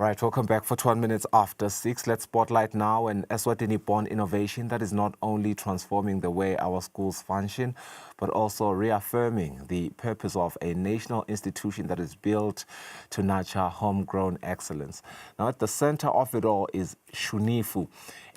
Right, welcome back for 12 minutes after 6. Let's spotlight now an Eswatini-born innovation that is not only transforming the way our schools function, but also reaffirming the purpose of a national institution that is built to nurture homegrown excellence. Now, at the center of it all is Shunifu,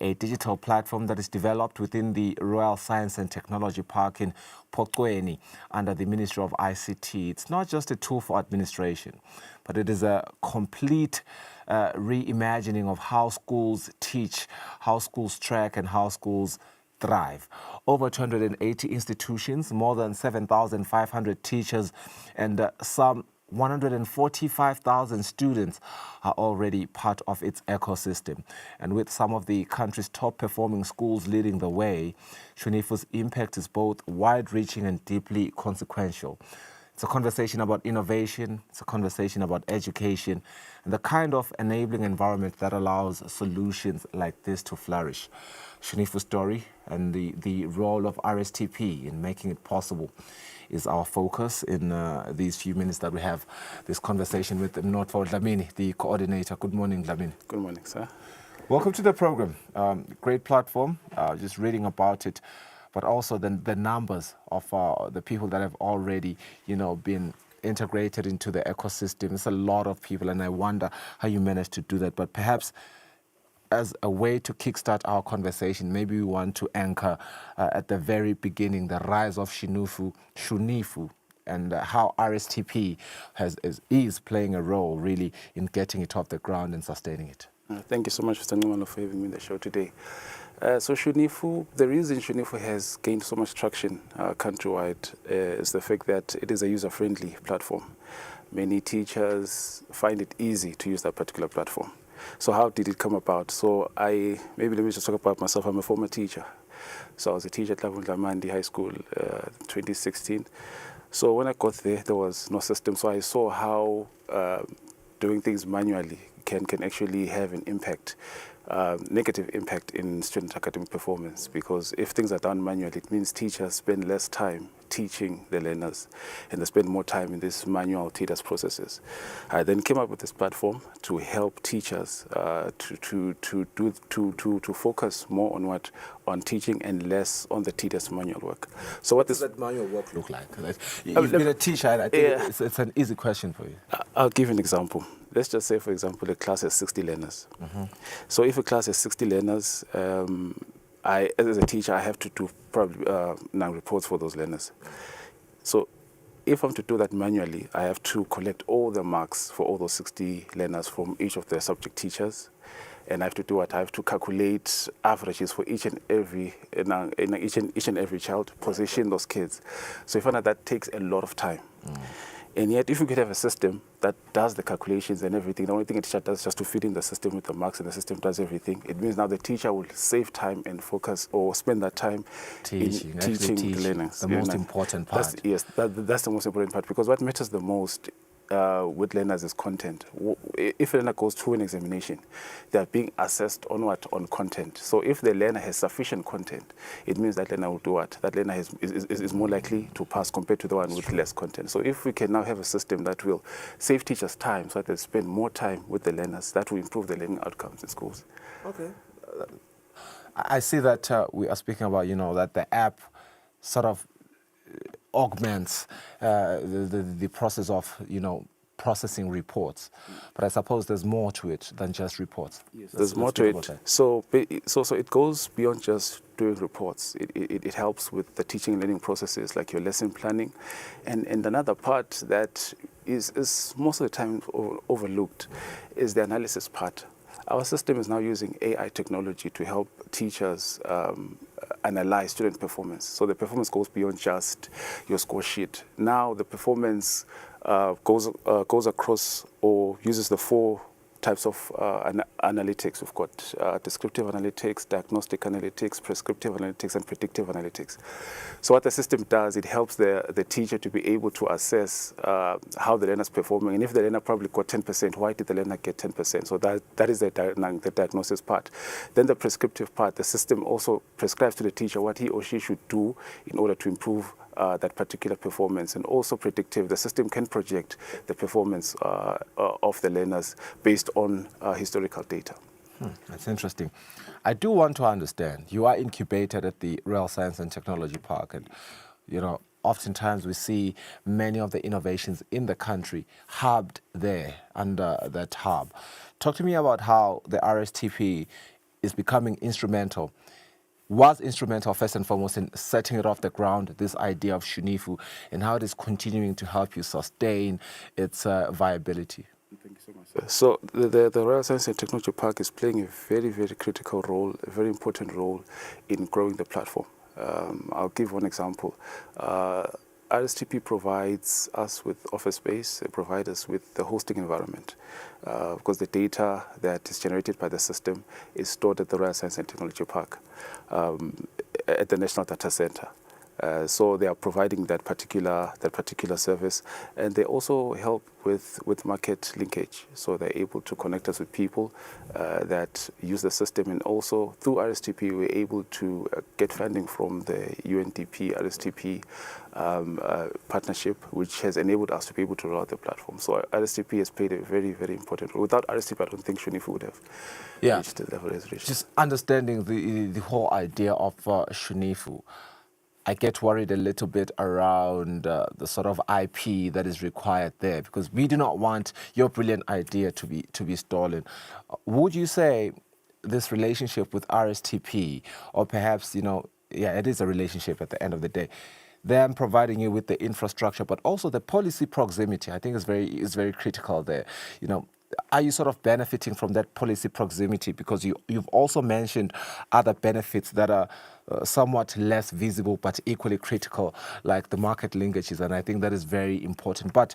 a digital platform that is developed within the Royal Science and Technology Park in Phoqweni under the Ministry of ICT. It's not just a tool for administration, but it is a complete reimagining of how schools teach, how schools track, and how schools thrive. Over 280 institutions, more than 7,500 teachers, and some 145,000 students are already part of its ecosystem. And with some of the country's top performing schools leading the way, Shunifu's impact is both wide-reaching and deeply consequential. It's a conversation about innovation, it's a conversation about education, and the kind of enabling environment that allows solutions like this to flourish. Shunifu's story and the role of RSTP in making it possible is our focus in these few minutes that we have this conversation with Mnotfo Dlamini, the coordinator. Good morning, Dlamini. Good morning, sir. Welcome to the program. Great platform, just reading about it, but also the numbers of the people that have already, been integrated into the ecosystem. It's a lot of people, and I wonder how you managed to do that. But perhaps as a way to kickstart our conversation, maybe we want to anchor at the very beginning the rise of Shunifu, and how RSTP is playing a role really in getting it off the ground and sustaining it. Thank you so much, Mr. Newman, for having me on the show today. So Shunifu, the reason Shunifu has gained so much traction countrywide is the fact that it is a user-friendly platform. Many teachers find it easy to use that particular platform. So how did it come about? So maybe let me just talk about myself. I'm a former teacher. So I was a teacher at Dlamini High School 2016. So when I got there was no system. So I saw how doing things manually can actually have an impact, negative impact in student academic performance, because if things are done manually, it means teachers spend less time teaching the learners and they spend more time in these manual tedious processes. I then came up with this platform to help teachers to focus more on teaching and less on the tedious manual work. So what does that manual work look like? You've been a teacher, and I think it's an easy question for you. I'll give an example. Let's just say, for example, a class has 60 learners. So if a class has 60 learners, as a teacher, I have to do probably now reports for those learners. So if I'm to do that manually, I have to collect all the marks for all those 60 learners from each of the subject teachers. And I have to do what? I have to calculate averages for each and every child, position those kids. So you find that takes a lot of time. And yet, if you could have a system that does the calculations and everything, the only thing a teacher does is just to feed in the system with the marks, and the system does everything. It means now the teacher will save time and focus, or spend that time teaching the learners. The most important part. That's the most important part, because what matters the most with learners is content. If a learner goes through an examination, they are being assessed on what? On content. So if the learner has sufficient content, it means that learner will do what? That learner is more likely to pass compared to the one with less content. So if we can now have a system that will save teachers time so that they spend more time with the learners, that will improve the learning outcomes in schools. Okay. I see that we are speaking about, that the app sort of augments the process of, processing reports. But I suppose there's more to it than just reports. Yes, there's more to it. So it goes beyond just doing reports. It helps with the teaching and learning processes, like your lesson planning. And another part that is most of the time overlooked is the analysis part. Our system is now using AI technology to help teachers analyze student performance. So the performance goes beyond just your score sheet. Now the performance goes across or uses the 4 types of analytics. We've got descriptive analytics, diagnostic analytics, prescriptive analytics, and predictive analytics. So what the system does, it helps the teacher to be able to assess how the learner is performing. And if the learner probably got 10%, why did the learner get 10%? So that is the diagnosis part. Then the prescriptive part, the system also prescribes to the teacher what he or she should do in order to improve that particular performance, and also predictive. The system can project the performance of the learners based on historical data. That's interesting. I do want to understand, you are incubated at the Real Science and Technology Park, and oftentimes we see many of the innovations in the country hubbed there under that hub. Talk to me about how the RSTP is becoming instrumental, was instrumental first and foremost in setting it off the ground, this idea of Shunifu, and how it is continuing to help you sustain its viability. Thank you so much. So the Royal Science and Technology Park is playing a very, very critical role, a very important role in growing the platform. I'll give one example. RSTP provides us with office space, they provide us with the hosting environment, because the data that is generated by the system is stored at the Royal Science and Technology Park, at the National Data Center. So they are providing that particular service, and they also help with market linkage. So they're able to connect us with people that use the system, and also through RSTP we're able to get funding from the UNDP RSTP partnership, which has enabled us to be able to roll out the platform. So RSTP has played a very, very important role. Without RSTP, I don't think Shunifu would have reached the level it's reached. Just understanding the whole idea of Shunifu, I get worried a little bit around the sort of IP that is required there, because we do not want your brilliant idea to be stolen. Would you say this relationship with RSTP, or perhaps, it is a relationship at the end of the day, them providing you with the infrastructure, but also the policy proximity, I think is very critical there. Are you sort of benefiting from that policy proximity? Because you've also mentioned other benefits that are somewhat less visible but equally critical, like the market linkages, and I think that is very important. But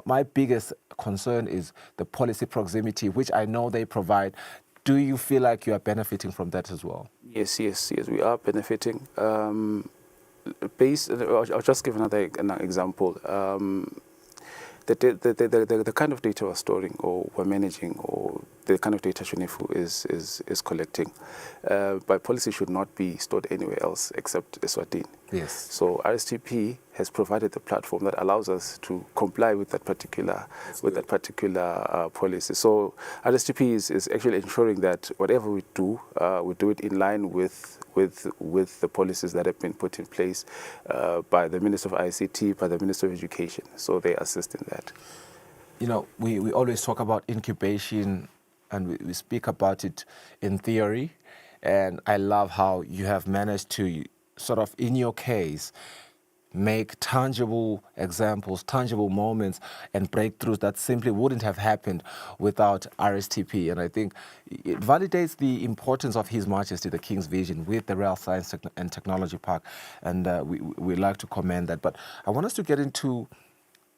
my biggest concern is the policy proximity, which I know they provide. Do you feel like you are benefiting from that as well? Yes, we are benefiting. I'll just give another example. The kind of data we're storing or we're managing, or the kind of data Shunifu is collecting, by policy should not be stored anywhere else except Eswatini. Yes. So RSTP has provided the platform that allows us to comply with that particular policy. So RSTP is actually ensuring that whatever we do it in line with the policies that have been put in place by the Minister of ICT, by the Minister of Education. So they assist in that. We always talk about incubation, and we speak about it in theory, and I love how you have managed to sort of, in your case, make tangible examples, tangible moments, and breakthroughs that simply wouldn't have happened without RSTP. And I think it validates the importance of His Majesty, the King's vision with the Real Science and Technology Park, and we like to commend that. But I want us to get into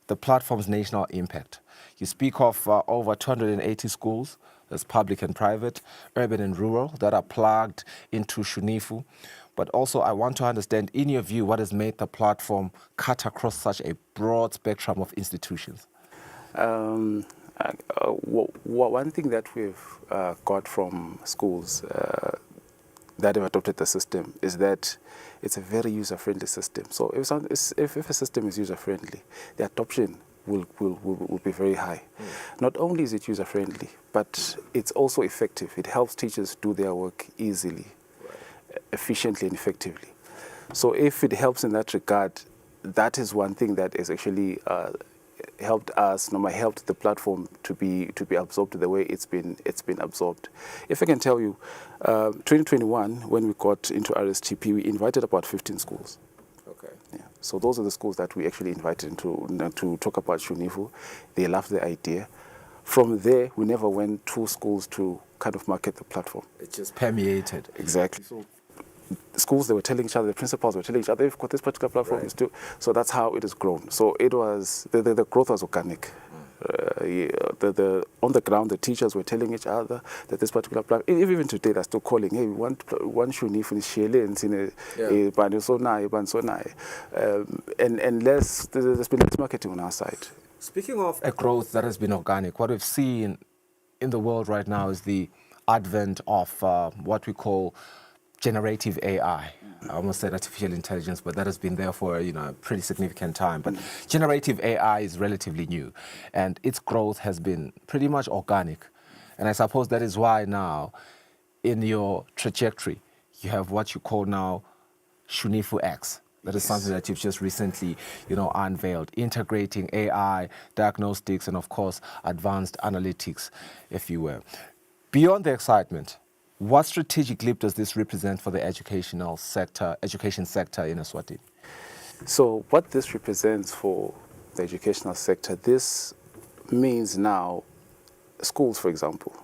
the platform's national impact. You speak of over 280 schools, that's public and private, urban and rural, that are plugged into Shunifu. But also I want to understand, in your view, what has made the platform cut across such a broad spectrum of institutions? One thing that we've got from schools that have adopted the system is that it's a very user-friendly system. So if a system is user-friendly, the adoption will be very high. Not only is it user-friendly, but it's also effective. It helps teachers do their work easily, efficiently and effectively. So if it helps in that regard, that is one thing that is actually helped us, helped the platform to be absorbed the way it's been absorbed. If I can tell you, 2021, when we got into RSTP, we invited about 15 schools. Okay. Yeah. So those are the schools that we actually invited to talk about Shunifu. They loved the idea. From there, we never went to schools to kind of market the platform. It just permeated. Exactly. So the schools, they were telling each other, the principals were telling each other, they've got this particular platform. Right. So that's how it has grown. So it was, the growth was organic. On the ground, the teachers were telling each other that this particular platform, even today, they're still calling, hey, we want one Shunifu in Shele and there's been less marketing on our side. Speaking of a growth that has been organic, what we've seen in the world right now is the advent of what we call generative AI. I almost said artificial intelligence, but that has been there for a pretty significant time. But generative AI is relatively new, and its growth has been pretty much organic. And I suppose that is why now, in your trajectory, you have what you call now Shunifu X. That is something that you've just recently, unveiled, integrating AI, diagnostics, and of course, advanced analytics, if you will. Beyond the excitement, what strategic leap does this represent for the education sector in Eswatini? So what this represents for the educational sector, this means now schools, for example,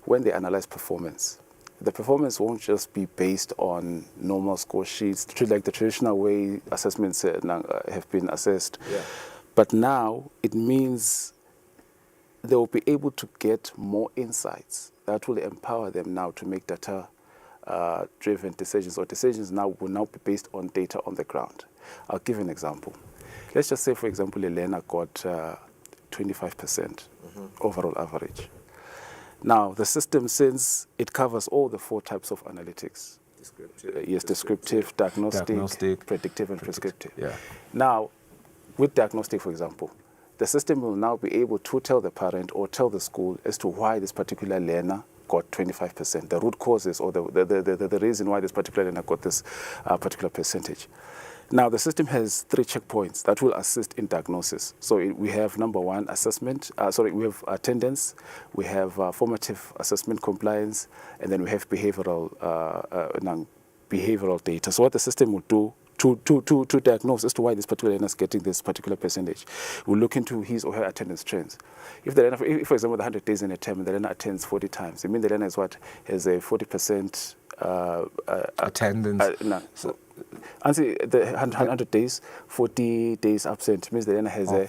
when they analyze performance, the performance won't just be based on normal score sheets, like the traditional way assessments have been assessed. Yeah. But now it means they will be able to get more insights that will empower them now to make data-driven decisions, or decisions now will now be based on data on the ground. I'll give an example. Let's just say, for example, a learner got 25% overall average. Now, the system, since it covers all the 4 types of analytics, descriptive, diagnostic, predictive, and prescriptive. Yeah. Now, with diagnostic, for example, the system will now be able to tell the parent or tell the school as to why this particular learner got 25%, the root causes or the reason why this particular learner got this particular percentage. Now, the system has 3 checkpoints that will assist in diagnosis. So we have number 1, assessment. We have attendance, we have formative assessment compliance, and then we have behavioral data. So what the system will do to diagnose as to why this particular learner is getting this particular percentage, we'll look into his or her attendance trends. If the learner, for example, the 100 days in a term, and the learner attends 40 times, it means the learner has a 40% attendance. Answer the 100 days, 40 days absent means the learner has a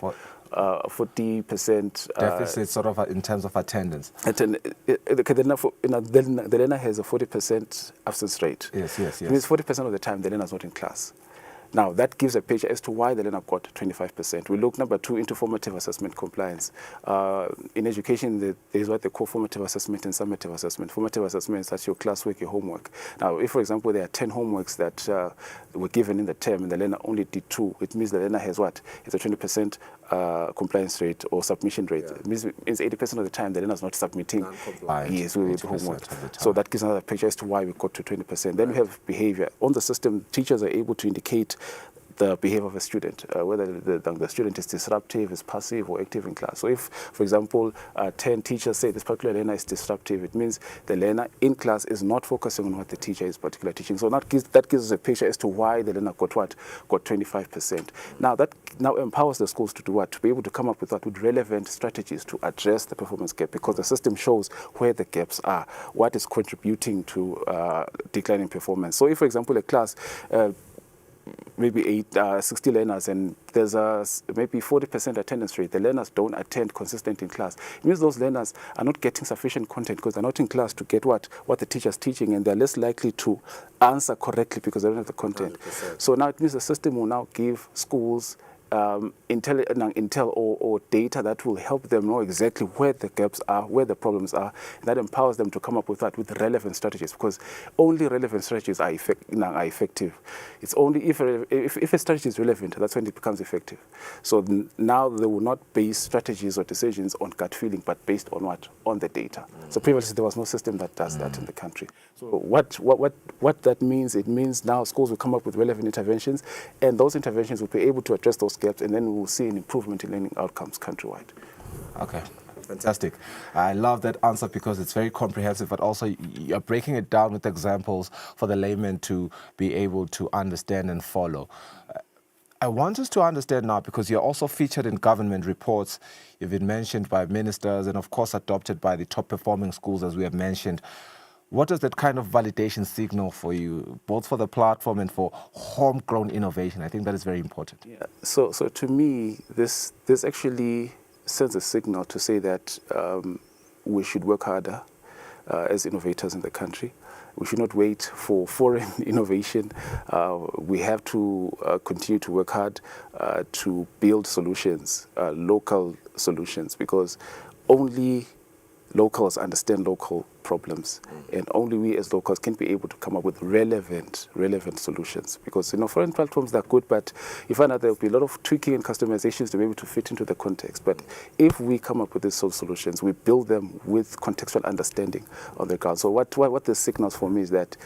40% deficit, sort of in terms of attendance. The learner has a 40% absence rate. Yes. It means 40% of the time the learner is not in class. Now, that gives a picture as to why the learner got 25%. We look, number 2, into formative assessment compliance. In education, there is what they call formative assessment and summative assessment. Formative assessment is that's your classwork, your homework. Now, if, for example, there are 10 homeworks that were given in the term and the learner only did 2, it means the learner has what? It's a 20% compliance rate or submission rate. Yeah. It means 80% of the time the learner is not submitting with homework. So that gives another picture as to why we got to 20%. Then we have behavior. On the system, teachers are able to indicate the behavior of a student, whether the student is disruptive, is passive, or active in class. So if, for example, 10 teachers say this particular learner is disruptive, it means the learner in class is not focusing on what the teacher is particularly teaching. So that gives us a picture as to why the learner got 25%. Now, that now empowers the schools to do what? To be able to come up with relevant strategies to address the performance gap, because the system shows where the gaps are, what is contributing to declining performance. So if, for example, a class maybe 60 learners and there's maybe 40% attendance rate, the learners don't attend consistently in class. It means those learners are not getting sufficient content because they're not in class to get what the teacher's teaching, and they're less likely to answer correctly because they don't have the content. 100%. So now it means the system will now give schools intel or data that will help them know exactly where the gaps are, where the problems are, and that empowers them to come up with relevant strategies, because only relevant strategies are effective. It's only if a strategy is relevant, that's when it becomes effective. So now they will not base strategies or decisions on gut feeling, but based on what? On the data. So previously there was no system that does that in the country. So what that means, it means now schools will come up with relevant interventions, and those interventions will be able to address those gaps, and then we will see an improvement in learning outcomes countrywide. Okay, fantastic. I love that answer because it's very comprehensive, but also you're breaking it down with examples for the layman to be able to understand and follow. I want us to understand now, because you're also featured in government reports, you've been mentioned by ministers, and of course adopted by the top performing schools, as we have mentioned. What does that kind of validation signal for you, both for the platform and for homegrown innovation? I think that is very important. Yeah. So to me, this actually sends a signal to say that we should work harder as innovators in the country. We should not wait for foreign innovation. We have to continue to work hard to build solutions, local solutions, because only locals understand local problems. And only we as locals can be able to come up with relevant solutions. Because, foreign platforms, they're good, but you find out there will be a lot of tweaking and customizations to be able to fit into the context. But if we come up with these solutions, we build them with contextual understanding on the ground. So what this signals for me is that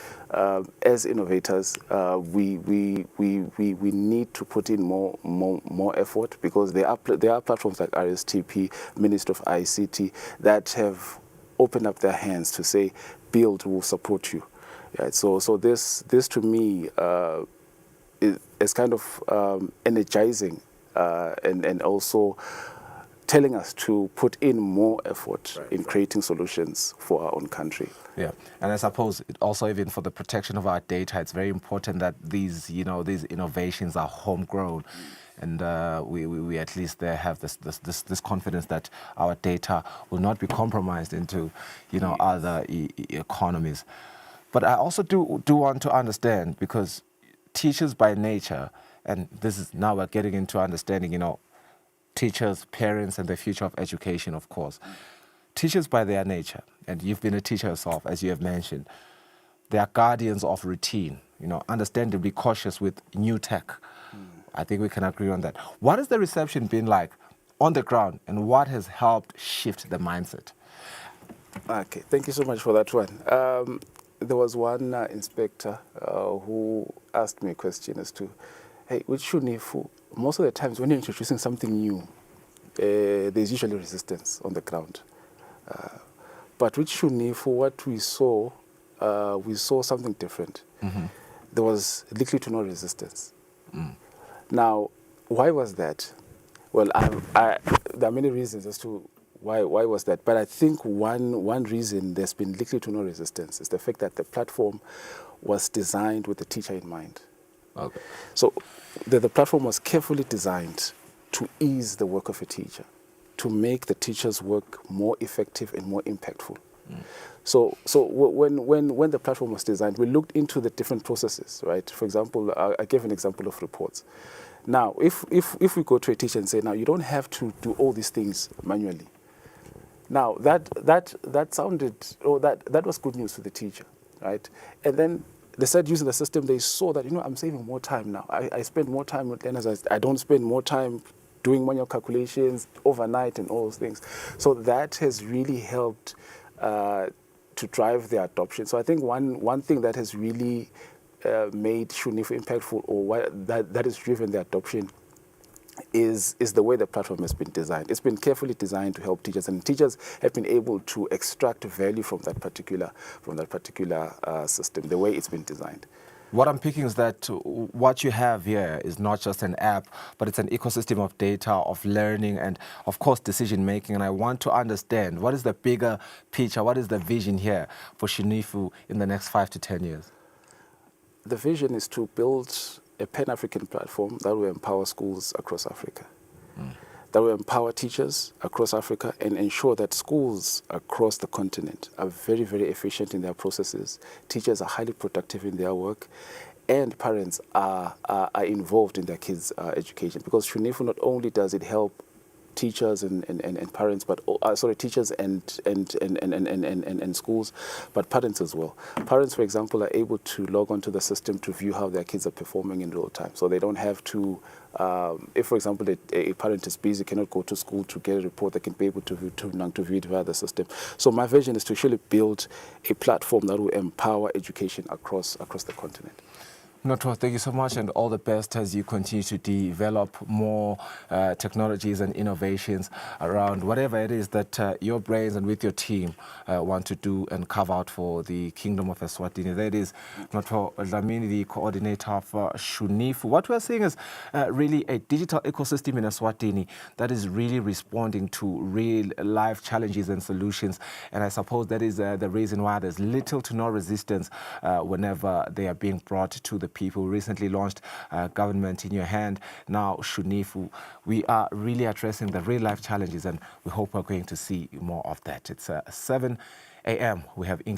as innovators, we need to put in more effort, because there are platforms like RSTP, Ministry of ICT, that have opened up their hands to say, build, will support you. Right? So this to me is kind of energizing and also telling us to put in more effort in creating solutions for our own country. Yeah, and I suppose it also, even for the protection of our data, it's very important that these innovations are homegrown, and we at least there have this confidence that our data will not be compromised into other economies. But I also do want to understand, because teachers by nature, and this is now we're getting into understanding, teachers, parents, and the future of education, of course. Teachers by their nature, and you've been a teacher yourself, as you have mentioned, they are guardians of routine, understandably cautious with new tech. I think we can agree on that. What has the reception been like on the ground, and what has helped shift the mindset? Okay, thank you so much for that one. There was one inspector who asked me a question as to, hey, with Shunifu, most of the times when you're introducing something new, there's usually resistance on the ground. But with Shunifu, what we saw something different. Mm-hmm. There was little to no resistance. Mm. Now, why was that? Well, there are many reasons as to why was that. But I think one reason there's been little to no resistance is the fact that the platform was designed with the teacher in mind. Okay. So the platform was carefully designed to ease the work of a teacher, to make the teacher's work more effective and more impactful. Mm. So when the platform was designed, we looked into the different processes, right? For example, I gave an example of reports. Now, if we go to a teacher and say, now you don't have to do all these things manually. Now that sounded, that was good news to the teacher, right? And then they started using the system. They saw that, I'm saving more time now. I spend more time with learners. I don't spend more time doing manual calculations overnight and all those things. So that has really helped to drive the adoption. So I think one thing that has really made Shunifu impactful, or that has driven the adoption, is the way the platform has been designed. It's been carefully designed to help teachers, and teachers have been able to extract value from that particular system, the way it's been designed. What I'm picking is that what you have here is not just an app, but it's an ecosystem of data, of learning, and of course decision making. And I want to understand, what is the bigger picture, what is the vision here for Shunifu in the next 5 to 10 years? The vision is to build a Pan-African platform that will empower schools across Africa, that will empower teachers across Africa, and ensure that schools across the continent are very, very efficient in their processes. Teachers are highly productive in their work, and parents are involved in their kids' education. Because Shunifu, not only does it help teachers and parents, but teachers and schools, but parents as well. Parents, for example, are able to log onto the system to view how their kids are performing in real time. So they don't have to, if, for example, a parent is busy, cannot go to school to get a report, they can be able to view it via the system. So my vision is to actually build a platform that will empower education across the continent. Mnotfo, thank you so much, and all the best as you continue to develop more technologies and innovations around whatever it is that your brains and with your team want to do and carve out for the Kingdom of Eswatini. That is Mnotfo Dlamini, the coordinator for Shunifu. What we're seeing is really a digital ecosystem in Eswatini that is really responding to real life challenges and solutions. And I suppose that is the reason why there's little to no resistance whenever they are being brought to the people. Recently launched Government in Your Hand, now Shunifu. We are really addressing the real life challenges, and we hope we're going to see more of that. It's 7 a.m. We have English.